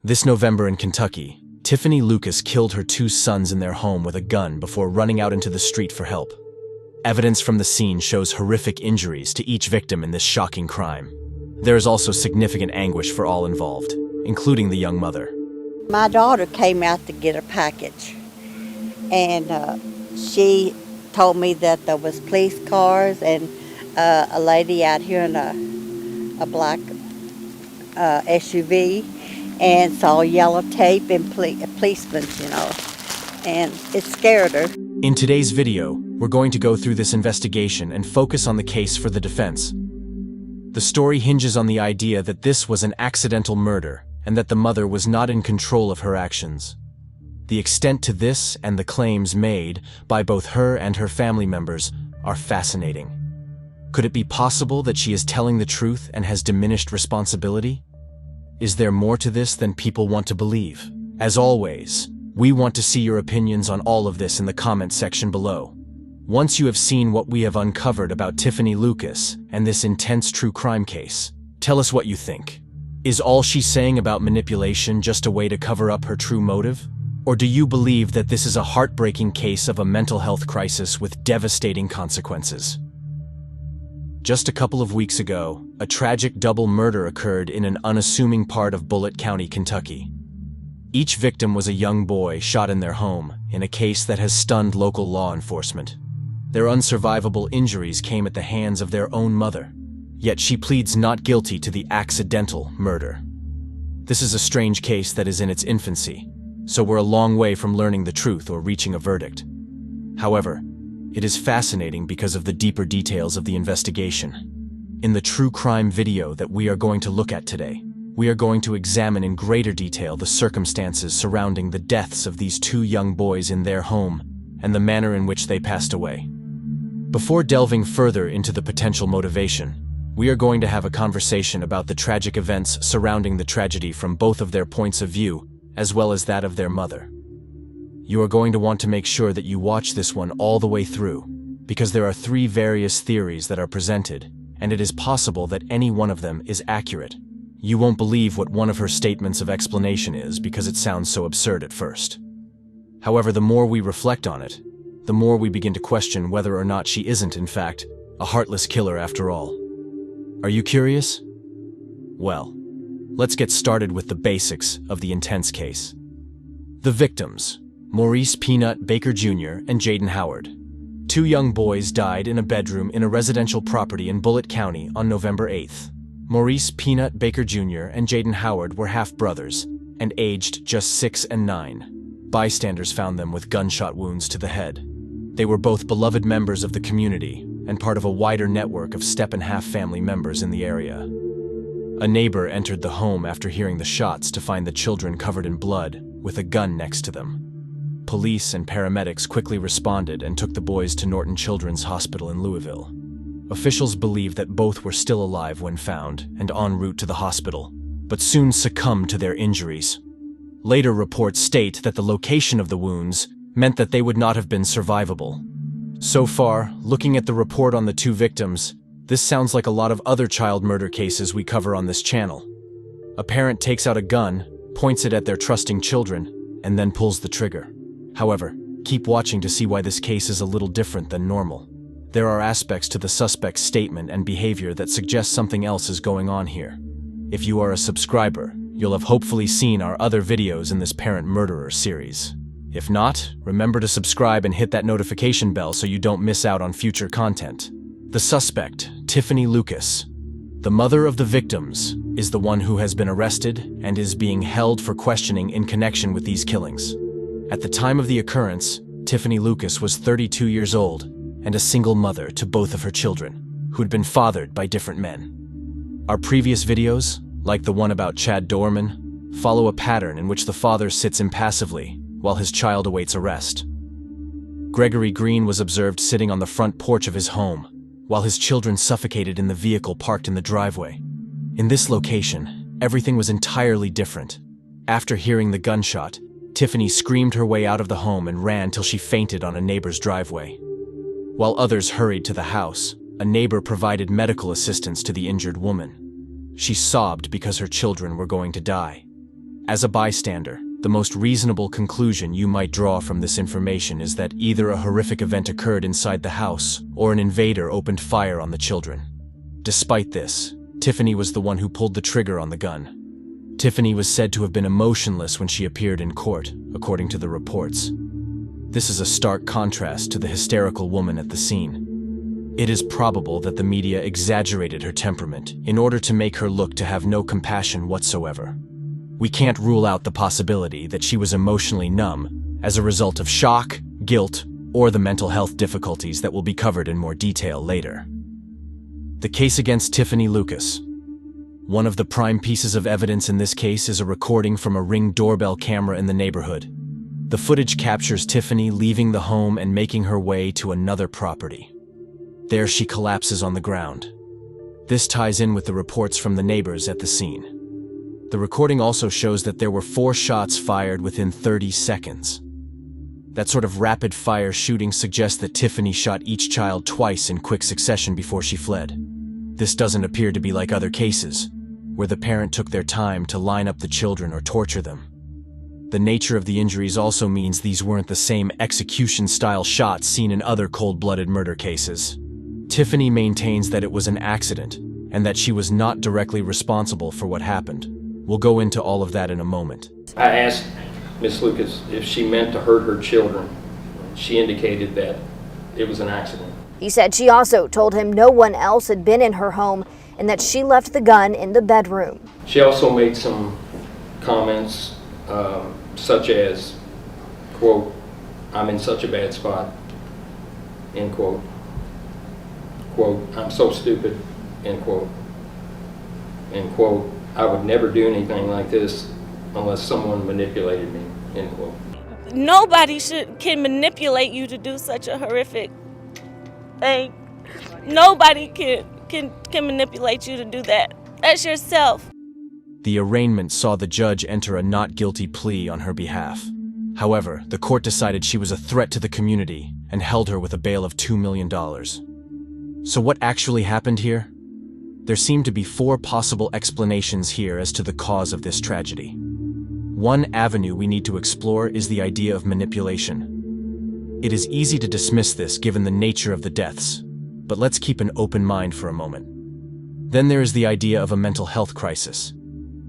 This November in Kentucky, Tiffanie Lucas killed her two sons in their home with a gun before running out into the street for help. Evidence from the scene shows horrific injuries to each victim in this shocking crime. There is also significant anguish for all involved, including the young mother. My daughter came out to get a package, and she told me that there was police cars and a lady out here in a black SUV, and saw yellow tape and policemen, and it scared her. In today's video, we're going to go through this investigation and focus on the case for the defense. The story hinges on the idea that this was an accidental murder and that the mother was not in control of her actions. The extent to this and the claims made by both her and her family members are fascinating. Could it be possible that she is telling the truth and has diminished responsibility? Is there more to this than people want to believe? As always, we want to see your opinions on all of this in the comments section below. Once you have seen what we have uncovered about Tiffanie Lucas and this intense true crime case, tell us what you think. Is all she's saying about manipulation just a way to cover up her true motive? Or do you believe that this is a heartbreaking case of a mental health crisis with devastating consequences? Just a couple of weeks ago, a tragic double murder occurred in an unassuming part of Bullitt County, Kentucky. Each victim was a young boy shot in their home, in a case that has stunned local law enforcement. Their unsurvivable injuries came at the hands of their own mother, yet she pleads not guilty to the accidental murder. This is a strange case that is in its infancy, so we're a long way from learning the truth or reaching a verdict. However, it is fascinating because of the deeper details of the investigation. In the true crime video that we are going to look at today, we are going to examine in greater detail the circumstances surrounding the deaths of these two young boys in their home and the manner in which they passed away. Before delving further into the potential motivation, we are going to have a conversation about the tragic events surrounding the tragedy from both of their points of view, as well as that of their mother. You are going to want to make sure that you watch this one all the way through, because there are three various theories that are presented, and it is possible that any one of them is accurate. You won't believe what one of her statements of explanation is because it sounds so absurd at first. However, the more we reflect on it, the more we begin to question whether or not she isn't, in fact, a heartless killer after all. Are you curious? Well, let's get started with the basics of the intense case. The victims: Maurice Peanut Baker Jr. and Jaden Howard. Two young boys died in a bedroom in a residential property in Bullitt County on November 8th. Maurice Peanut Baker Jr. and Jaden Howard were half-brothers and aged just 6 and 9. Bystanders found them with gunshot wounds to the head. They were both beloved members of the community and part of a wider network of step-and-half family members in the area. A neighbor entered the home after hearing the shots to find the children covered in blood with a gun next to them. Police and paramedics quickly responded and took the boys to Norton Children's Hospital in Louisville. Officials believe that both were still alive when found and en route to the hospital, but soon succumbed to their injuries. Later reports state that the location of the wounds meant that they would not have been survivable. So far, looking at the report on the two victims, this sounds like a lot of other child murder cases we cover on this channel. A parent takes out a gun, points it at their trusting children, and then pulls the trigger. However, keep watching to see why this case is a little different than normal. There are aspects to the suspect's statement and behavior that suggest something else is going on here. If you are a subscriber, you'll have hopefully seen our other videos in this parent murderer series. If not, remember to subscribe and hit that notification bell so you don't miss out on future content. The suspect, Tiffanie Lucas, the mother of the victims, is the one who has been arrested and is being held for questioning in connection with these killings. At the time of the occurrence, Tiffanie Lucas was 32 years old and a single mother to both of her children, who had been fathered by different men. Our previous videos, like the one about Chad Dorman, follow a pattern in which the father sits impassively while his child awaits arrest. Gregory Green was observed sitting on the front porch of his home, while his children suffocated in the vehicle parked in the driveway. In this location, everything was entirely different. After hearing the gunshot, Tiffanie screamed her way out of the home and ran till she fainted on a neighbor's driveway. While others hurried to the house, a neighbor provided medical assistance to the injured woman. She sobbed because her children were going to die. As a bystander, the most reasonable conclusion you might draw from this information is that either a horrific event occurred inside the house or an invader opened fire on the children. Despite this, Tiffanie was the one who pulled the trigger on the gun. Tiffanie was said to have been emotionless when she appeared in court, according to the reports. This is a stark contrast to the hysterical woman at the scene. It is probable that the media exaggerated her temperament in order to make her look to have no compassion whatsoever. We can't rule out the possibility that she was emotionally numb as a result of shock, guilt, or the mental health difficulties that will be covered in more detail later. The case against Tiffanie Lucas. One of the prime pieces of evidence in this case is a recording from a Ring doorbell camera in the neighborhood. The footage captures Tiffanie leaving the home and making her way to another property. There she collapses on the ground. This ties in with the reports from the neighbors at the scene. The recording also shows that there were 4 shots fired within 30 seconds. That sort of rapid-fire shooting suggests that Tiffanie shot each child twice in quick succession before she fled. This doesn't appear to be like other cases, where the parent took their time to line up the children or torture them. The nature of the injuries also means these weren't the same execution-style shots seen in other cold-blooded murder cases. Tiffanie maintains that it was an accident, and that she was not directly responsible for what happened. We'll go into all of that in a moment. I asked Ms. Lucas if she meant to hurt her children. She indicated that it was an accident. He said she also told him no one else had been in her home and that she left the gun in the bedroom. She also made some comments such as, quote, "I'm in such a bad spot," end quote. Quote, "I'm so stupid," end quote. End quote, "I would never do anything like this unless someone manipulated me," end quote. Nobody can manipulate you to do such a horrific thing. Nobody can manipulate you to do that. That's yourself. The arraignment saw the judge enter a not guilty plea on her behalf. However, the court decided she was a threat to the community and held her with a bail of $2 million. So what actually happened here? There seem to be 4 possible explanations here as to the cause of this tragedy. One avenue we need to explore is the idea of manipulation. It is easy to dismiss this given the nature of the deaths, but let's keep an open mind for a moment. Then there is the idea of a mental health crisis.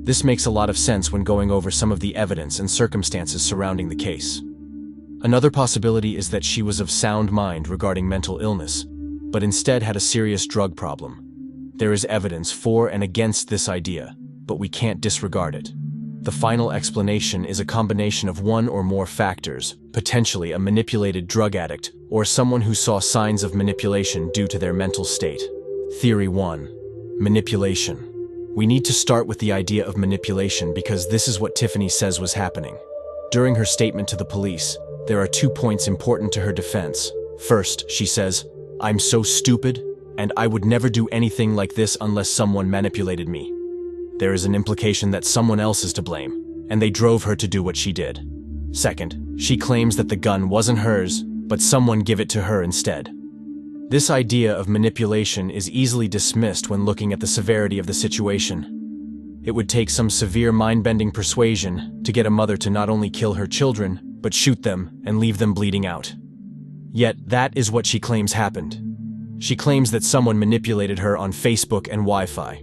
This makes a lot of sense when going over some of the evidence and circumstances surrounding the case. Another possibility is that she was of sound mind regarding mental illness, but instead had a serious drug problem. There is evidence for and against this idea, but we can't disregard it. The final explanation is a combination of one or more factors, potentially a manipulated drug addict or someone who saw signs of manipulation due to their mental state. Theory 1. Manipulation. We need to start with the idea of manipulation because this is what Tiffanie says was happening. During her statement to the police, there are 2 points important to her defense. First, she says, "I'm so stupid, and I would never do anything like this unless someone manipulated me." There is an implication that someone else is to blame, and they drove her to do what she did. Second, she claims that the gun wasn't hers, but someone gave it to her instead. This idea of manipulation is easily dismissed when looking at the severity of the situation. It would take some severe mind-bending persuasion to get a mother to not only kill her children, but shoot them and leave them bleeding out. Yet that is what she claims happened. She claims that someone manipulated her on Facebook and Wi-Fi.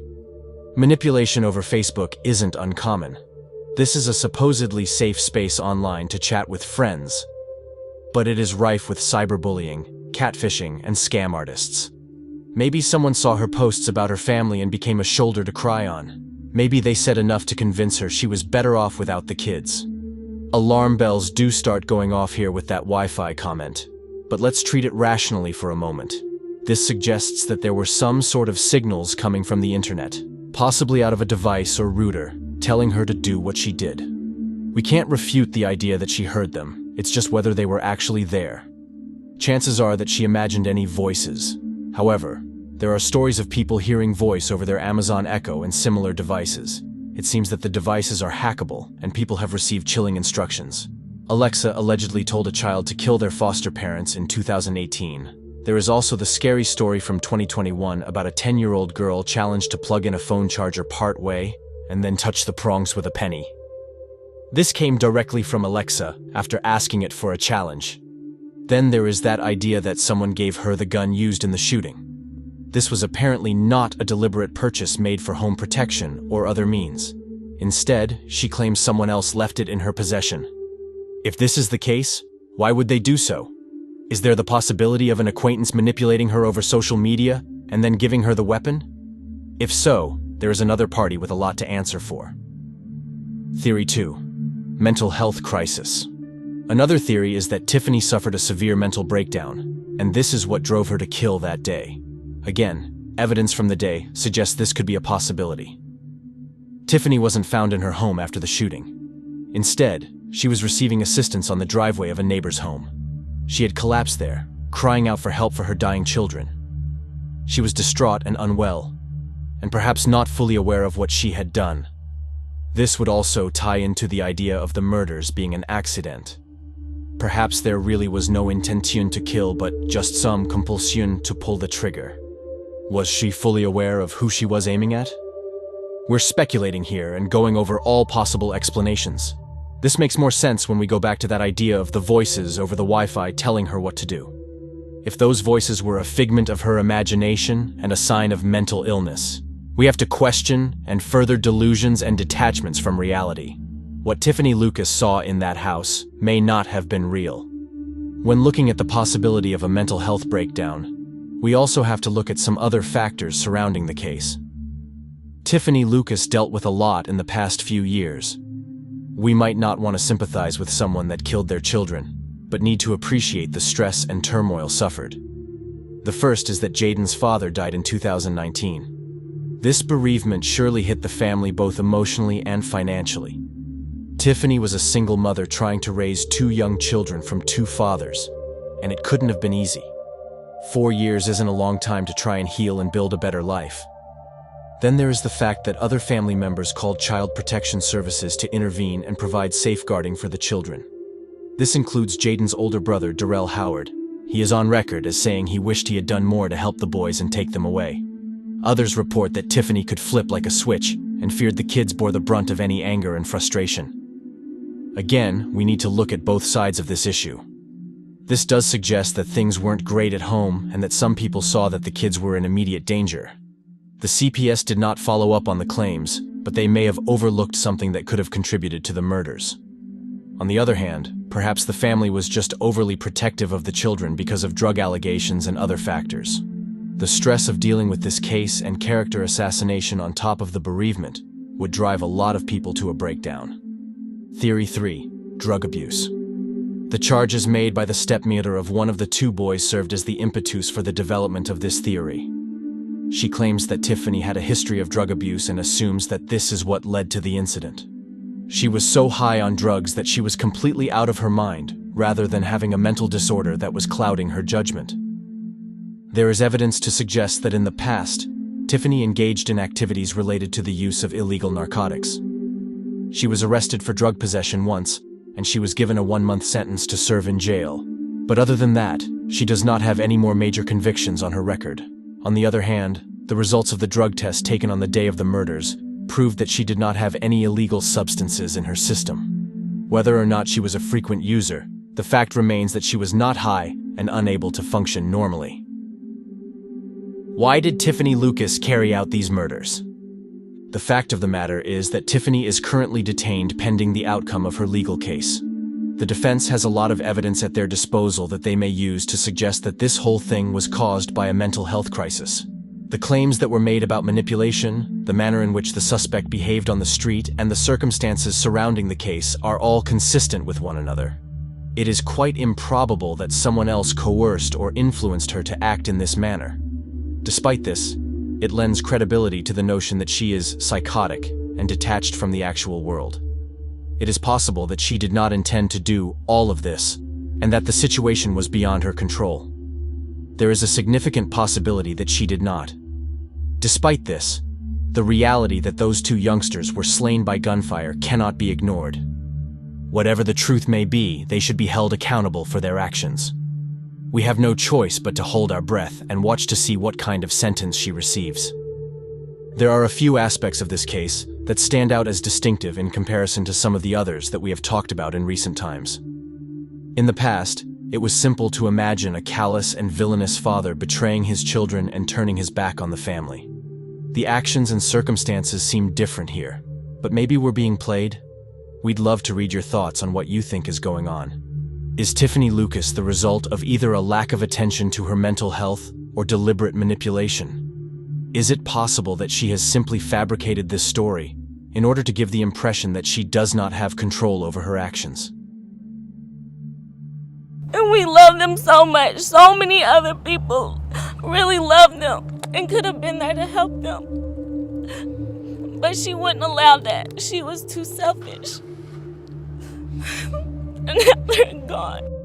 Manipulation over Facebook isn't uncommon. This is a supposedly safe space online to chat with friends, but it is rife with cyberbullying, catfishing, and scam artists. Maybe someone saw her posts about her family and became a shoulder to cry on. Maybe they said enough to convince her she was better off without the kids. Alarm bells do start going off here with that Wi-Fi comment, but let's treat it rationally for a moment. This suggests that there were some sort of signals coming from the internet, possibly out of a device or router, telling her to do what she did. We can't refute the idea that she heard them, it's just whether they were actually there. Chances are that she imagined any voices. However, there are stories of people hearing voice over their Amazon Echo and similar devices. It seems that the devices are hackable, and people have received chilling instructions. Alexa allegedly told a child to kill their foster parents in 2018. There is also the scary story from 2021 about a 10-year-old girl challenged to plug in a phone charger part way and then touch the prongs with a penny. This came directly from Alexa after asking it for a challenge. Then there is that idea that someone gave her the gun used in the shooting. This was apparently not a deliberate purchase made for home protection or other means. Instead, she claims someone else left it in her possession. If this is the case, why would they do so? Is there the possibility of an acquaintance manipulating her over social media and then giving her the weapon? If so, there is another party with a lot to answer for. Theory 2. Mental health crisis. Another theory is that Tiffanie suffered a severe mental breakdown, and this is what drove her to kill that day. Again, evidence from the day suggests this could be a possibility. Tiffanie wasn't found in her home after the shooting. Instead, she was receiving assistance on the driveway of a neighbor's home. She had collapsed there, crying out for help for her dying children. She was distraught and unwell, and perhaps not fully aware of what she had done. This would also tie into the idea of the murders being an accident. Perhaps there really was no intention to kill, but just some compulsion to pull the trigger. Was she fully aware of who she was aiming at? We're speculating here and going over all possible explanations. This makes more sense when we go back to that idea of the voices over the Wi-Fi telling her what to do. If those voices were a figment of her imagination and a sign of mental illness, we have to question and further delusions and detachments from reality. What Tiffanie Lucas saw in that house may not have been real. When looking at the possibility of a mental health breakdown, we also have to look at some other factors surrounding the case. Tiffanie Lucas dealt with a lot in the past few years. We might not want to sympathize with someone that killed their children, but need to appreciate the stress and turmoil suffered. The first is that Jaden's father died in 2019. This bereavement surely hit the family both emotionally and financially. Tiffanie was a single mother trying to raise 2 young children from 2 fathers, and it couldn't have been easy. 4 years isn't a long time to try and heal and build a better life. Then there is the fact that other family members called Child Protection Services to intervene and provide safeguarding for the children. This includes Jaden's older brother, Darrell Howard. He is on record as saying he wished he had done more to help the boys and take them away. Others report that Tiffanie could flip like a switch and feared the kids bore the brunt of any anger and frustration. Again, we need to look at both sides of this issue. This does suggest that things weren't great at home and that some people saw that the kids were in immediate danger. The CPS did not follow up on the claims, but they may have overlooked something that could have contributed to the murders. On the other hand, perhaps the family was just overly protective of the children because of drug allegations and other factors. The stress of dealing with this case and character assassination on top of the bereavement would drive a lot of people to a breakdown. Theory 3. Drug abuse. The charges made by the stepmother of one of the 2 boys served as the impetus for the development of this theory. She claims that Tiffanie had a history of drug abuse and assumes that this is what led to the incident. She was so high on drugs that she was completely out of her mind, rather than having a mental disorder that was clouding her judgment. There is evidence to suggest that in the past, Tiffanie engaged in activities related to the use of illegal narcotics. She was arrested for drug possession once, and she was given a 1-month sentence to serve in jail. But other than that, she does not have any more major convictions on her record. On the other hand, the results of the drug test taken on the day of the murders proved that she did not have any illegal substances in her system. Whether or not she was a frequent user, the fact remains that she was not high and unable to function normally. Why did Tiffanie Lucas carry out these murders? The fact of the matter is that Tiffanie is currently detained pending the outcome of her legal case. The defense has a lot of evidence at their disposal that they may use to suggest that this whole thing was caused by a mental health crisis. The claims that were made about manipulation, the manner in which the suspect behaved on the street, and the circumstances surrounding the case are all consistent with one another. It is quite improbable that someone else coerced or influenced her to act in this manner. Despite this, it lends credibility to the notion that she is psychotic and detached from the actual world. It is possible that she did not intend to do all of this, and that the situation was beyond her control. There is a significant possibility that she did not. Despite this, the reality that those 2 youngsters were slain by gunfire cannot be ignored. Whatever the truth may be, they should be held accountable for their actions. We have no choice but to hold our breath and watch to see what kind of sentence she receives. There are a few aspects of this case that stand out as distinctive in comparison to some of the others that we have talked about in recent times. In the past, it was simple to imagine a callous and villainous father betraying his children and turning his back on the family. The actions and circumstances seem different here, but maybe we're being played? We'd love to read your thoughts on what you think is going on. Is Tiffanie Lucas the result of either a lack of attention to her mental health or deliberate manipulation? Is it possible that she has simply fabricated this story in order to give the impression that she does not have control over her actions? And we love them so much. So many other people really love them and could have been there to help them. But she wouldn't allow that. She was too selfish. And now they're gone.